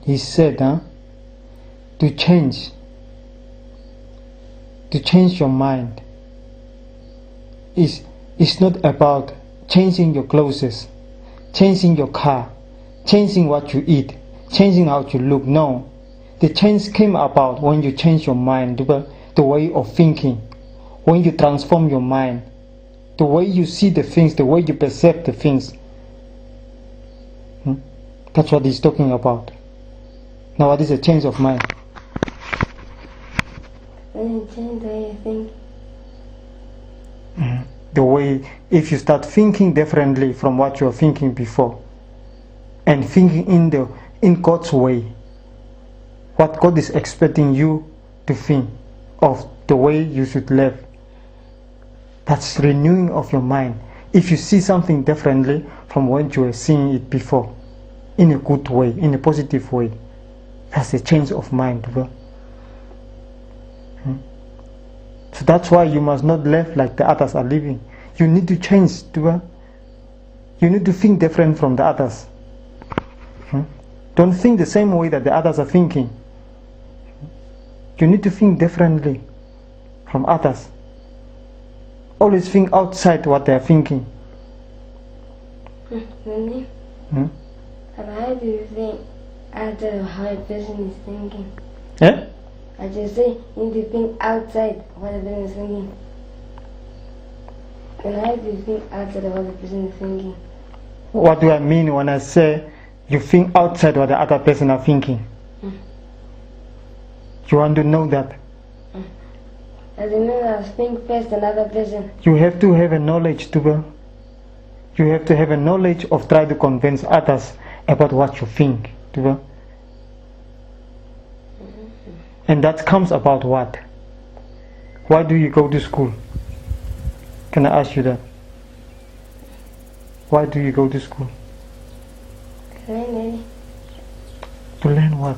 He said, to change your mind is not about changing your clothes, changing your car, changing what you eat, changing how you look. No, the change came about when you change your mind, the way of thinking, when you transform your mind, the way you see the things, the way you perceive the things. That's what he's talking about. Now, what is a change of mind? When you change the way you think. The way, if you start thinking differently from what you were thinking before, and thinking in God's way, what God is expecting you to think of, the way you should live. That's renewing of your mind. If you see something differently from what you were seeing it before, in a good way, in a positive way, that's a change of mind. So that's why you must not live like the others are living. You need to change. You need to think different from the others. Don't think the same way that the others are thinking. You need to think differently from others. Always think outside what they are thinking. Really? How do you think outside of how a person is thinking? Yeah? I just say you need to think outside what a person is thinking. And how do you think outside of what a person is thinking? What do I mean when I say you think outside what the other person are thinking? You want to know that? As a man, I think first another person. You have to have a knowledge to. You have to have a knowledge of try to convince others about what you think. And that comes about what? Why do you go to school? Can I ask you that? Why do you go to school? Learn. To learn what?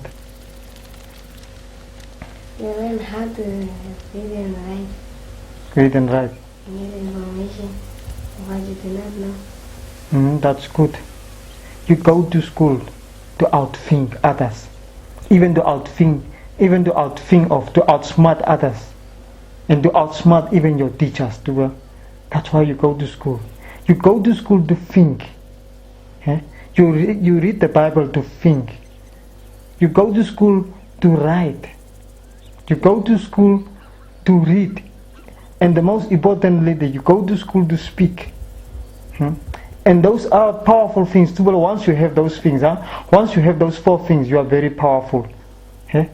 You learn how to read and write. Read and write. You get information of what you do not know. That's good. You go to school to outthink others, even to outsmart others, and to outsmart even your teachers. That's why you go to school. You go to school to think. You read the Bible to think. You go to school to write. You go to school to read. And the most importantly, that you go to school to speak. And those are powerful things. Well, once you have those things, once you have those 4 things, you are very powerful.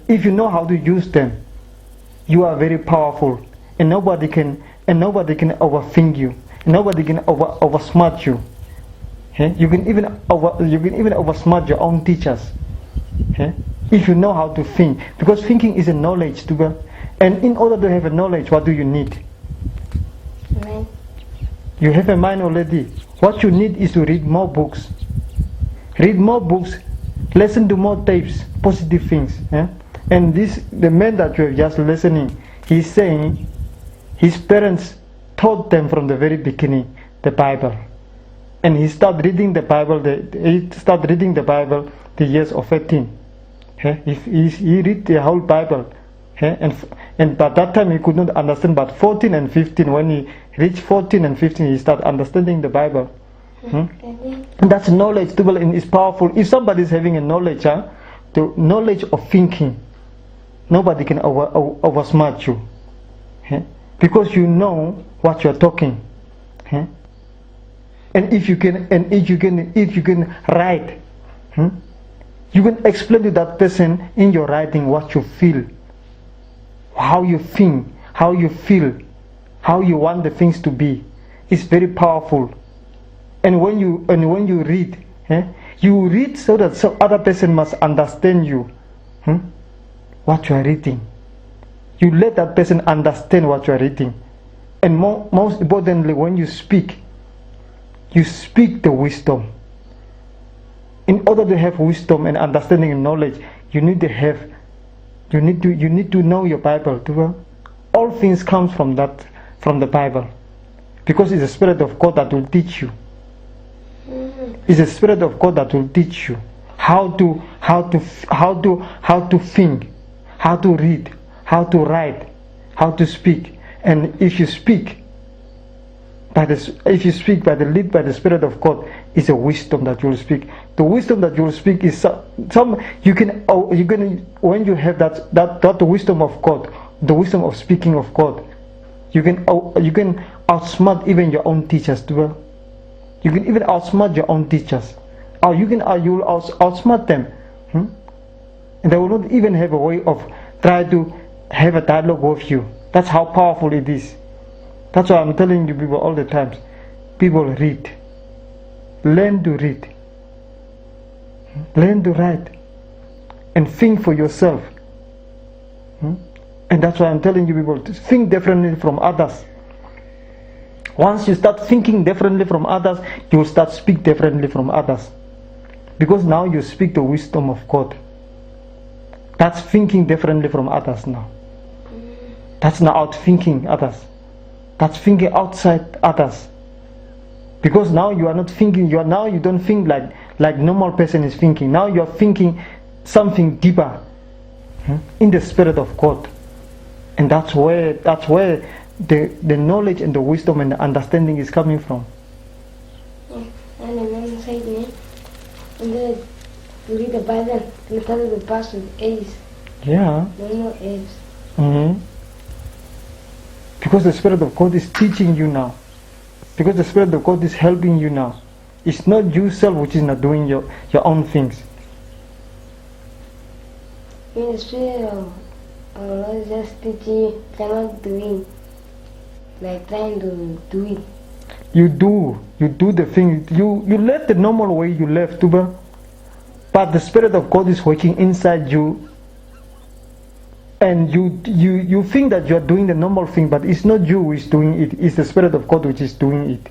If you know how to use them, you are very powerful, and nobody can overthink you. Nobody can oversmart you. You can even oversmart your own teachers. If you know how to think, because thinking is a knowledge too. And in order to have a knowledge, what do you need? Mind. You have a mind already. What you need is to read more books. Read more books, listen to more tapes, positive things. And the man that you are just listening, he's saying his parents taught them from the very beginning the Bible. And he started reading the Bible. The years of 18. He read the whole Bible. And by that time he could not understand. But 14 and 15, when he reached 14 and 15, he started understanding the Bible. And that's knowledge too, and it's powerful. If somebody is having a knowledge, the knowledge of thinking, nobody can oversmart you, because you know what you are talking. And if you can write, you can explain to that person in your writing what you feel, how you think, how you feel, how you want the things to be. It's very powerful. And when you read, you read so that some other person must understand you, what you are reading. You let that person understand what you are reading. And most importantly, when you speak the wisdom. In order to have wisdom and understanding and knowledge, you need to know your Bible too. All things come from the Bible, because it's the Spirit of God that will teach you. It's the Spirit of God that will teach you. how to think, how to read, how to write, how to speak. And if you speak by the lead by the Spirit of God, it's a wisdom that you will speak. The wisdom that you will speak is some you can when you have that wisdom of God, the wisdom of speaking of God, you can outsmart even your own teachers too. You can even outsmart your own teachers. Or you will outsmart them. And they will not even have a way of trying to have a dialogue with you. That's how powerful it is. That's why I'm telling you people all the time. People read. Learn to read. Learn to write. And think for yourself. And that's why I'm telling you people to think differently from others. Once you start thinking differently from others, you will start speak differently from others. Because now you speak the wisdom of God. That's thinking differently from others now. That's not out thinking others. That's thinking outside others. Because now you are not thinking, you don't think like normal person is thinking. Now you are thinking something deeper in the Spirit of God. And that's where the knowledge and the wisdom and the understanding is coming from. And the man said me, and then you read the Bible and tell the past with A's. Yeah. No more A's. Because the Spirit of God is teaching you now. Because the Spirit of God is helping you now. It's not yourself which is not doing your own things. In the Spirit of Allah is just teaching you, cannot doing, like trying to do it. You do the thing. You left the normal way you left, Tuba. But the Spirit of God is working inside you. And you think that you are doing the normal thing, but it's not you who is doing it. It's the Spirit of God which is doing it.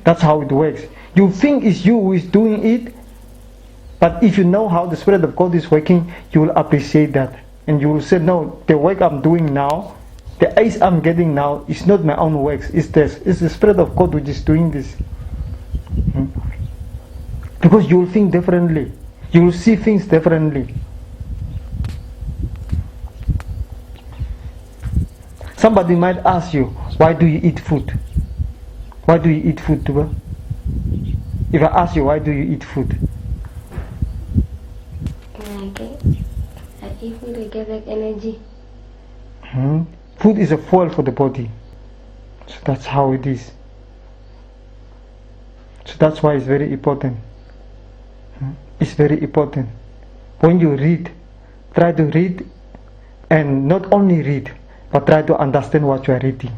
That's how it works. You think it's you who is doing it, but if you know how the Spirit of God is working, you will appreciate that. And you will say, no, the work I'm doing now, the ace I'm getting now, is not my own works. It's the Spirit of God which is doing this. Because you will think differently. You will see things differently. Somebody might ask you, why do you eat food? Why do you eat food, Tuba? If I ask you, why do you eat food? I eat food to get like energy. Food is a fuel for the body. So that's how it is. So that's why it's very important. It's very important. When you read, try to read, and not only read, but try to understand what you are reading.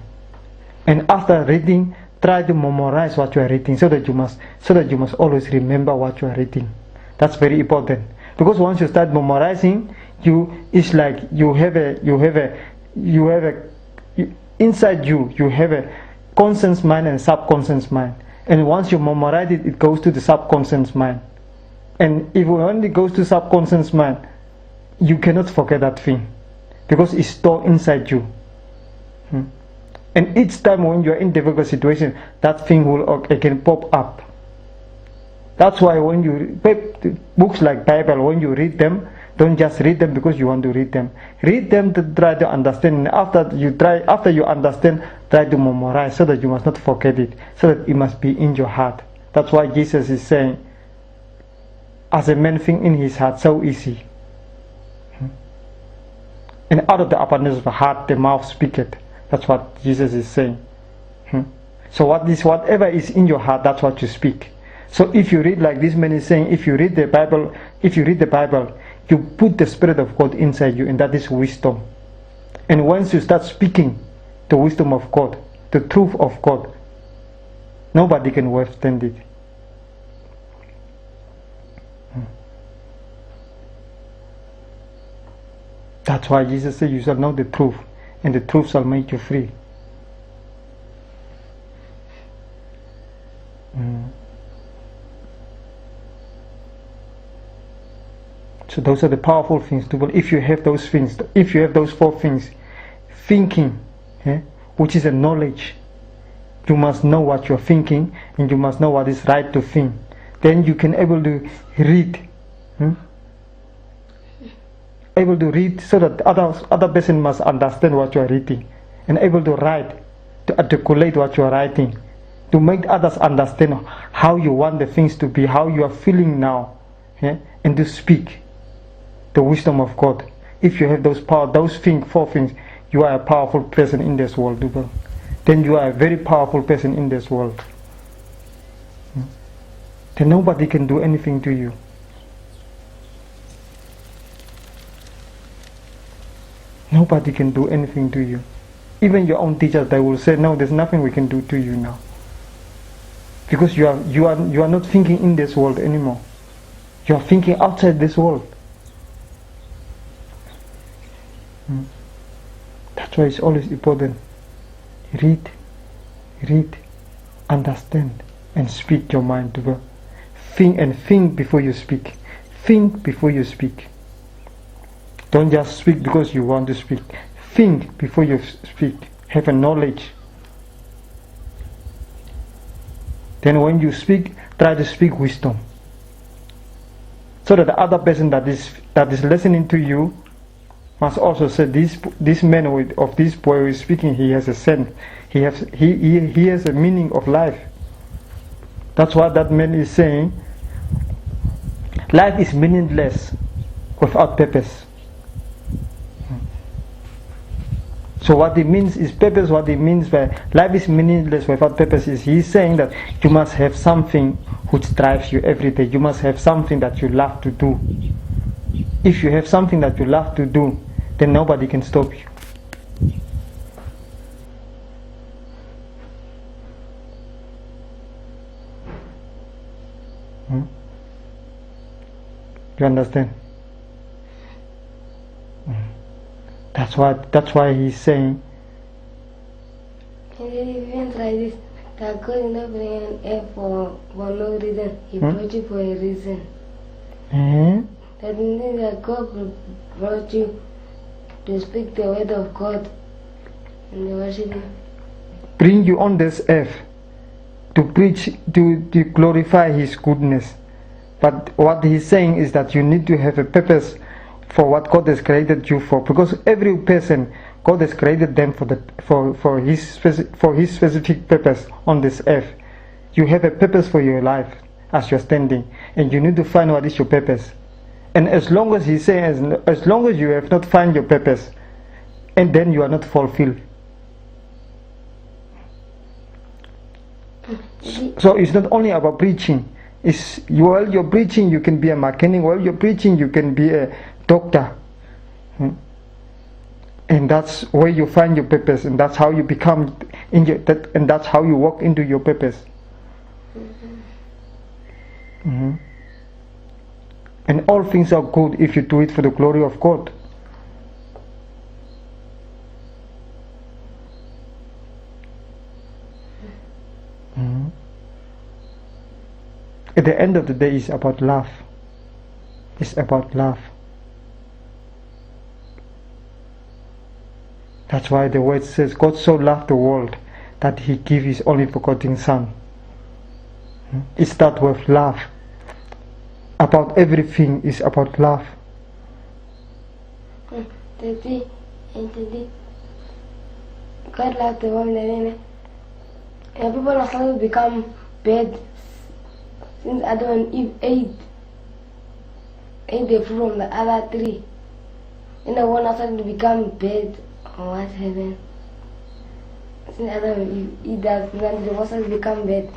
And after reading, try to memorize what you are reading, so that you must always remember what you are reading. That's very important. Because once you start memorizing, it's like you have inside you have a conscious mind and subconscious mind. And once you memorize it, it goes to the subconscious mind. And if it only goes to subconscious mind, you cannot forget that thing, because it's stored inside you. And each time when you are in difficult situation, that thing will again pop up. That's why when you read books like Bible, when you read them, don't just read them because you want to read them. Read them to try to understand. And after you understand, try to memorize, so that you must not forget it, so that it must be in your heart. That's why Jesus is saying, as a man think in his heart, so is he. And out of the abundance of the heart, the mouth speaketh. That's what Jesus is saying. So whatever is in your heart, that's what you speak. So if you read like this man is saying, if you read the Bible, you put the Spirit of God inside you, and that is wisdom. And once you start speaking the wisdom of God, the truth of God, nobody can withstand it. That's why Jesus said, you shall know the truth, and the truth shall make you free. So those are the powerful things. If you have those things, if you have those four things, thinking, which is a knowledge, you must know what you're thinking, and you must know what is right to think. Then you can able to read, Hmm? Able to read so that other person must understand what you are reading, and able to write, to articulate what you are writing, to make others understand how you want the things to be, how you are feeling now, yeah? And to speak the wisdom of God. If you have those power, those things, 4 things, you are a powerful person in this world, then you are a very powerful person in this world. Then nobody can do anything to you. Nobody can do anything to you. Even your own teachers, they will say, no, there's nothing we can do to you now. Because you are not thinking in this world anymore. You are thinking outside this world. That's why it's always important. Read, understand, and speak your mind to God. Think before you speak. Think before you speak. Don't just speak because you want to speak. Think before you speak. Have a knowledge. Then when you speak, try to speak wisdom. So that the other person that is listening to you must also say, this man of this boy who is speaking, he has a sense. He has a meaning of life. That's what that man is saying. Life is meaningless without purpose. So what it means is purpose. What it means by life is meaningless without purpose is he's saying that you must have something which drives you every day. You must have something that you love to do. If you have something that you love to do, then nobody can stop you. You understand? That's why he's saying. And then even try this, that God is not bringing an air for no reason. He brought you for a reason. That means that God brought you to speak the word of God and worship Him. Bring you on this earth to preach, to glorify His goodness. But what he's saying is that you need to have a purpose for what God has created you for, because every person, God has created them for his specific purpose on this earth. You have a purpose for your life as you're standing, and you need to find what is your purpose. And as long as he's saying, as long as you have not found your purpose, and then you are not fulfilled. So it's not only about preaching. While you're preaching, you can be a mechanic. While you're preaching, you can be a doctor. And that's where you find your purpose, and that's how you become and that's how you walk into your purpose. And all things are good if you do it for the glory of God. At the end of the day, it's about love. It's about love. That's why the word says, God so loved the world that He gave His only begotten Son. It starts with love. About everything is about love. God loved the world, and people are starting to become bad. Since Adam and Eve ate the fruit from the other tree, and the one started to become bad. Oh, what happened? Since Adam and Eve eat that, then the one started to become bad.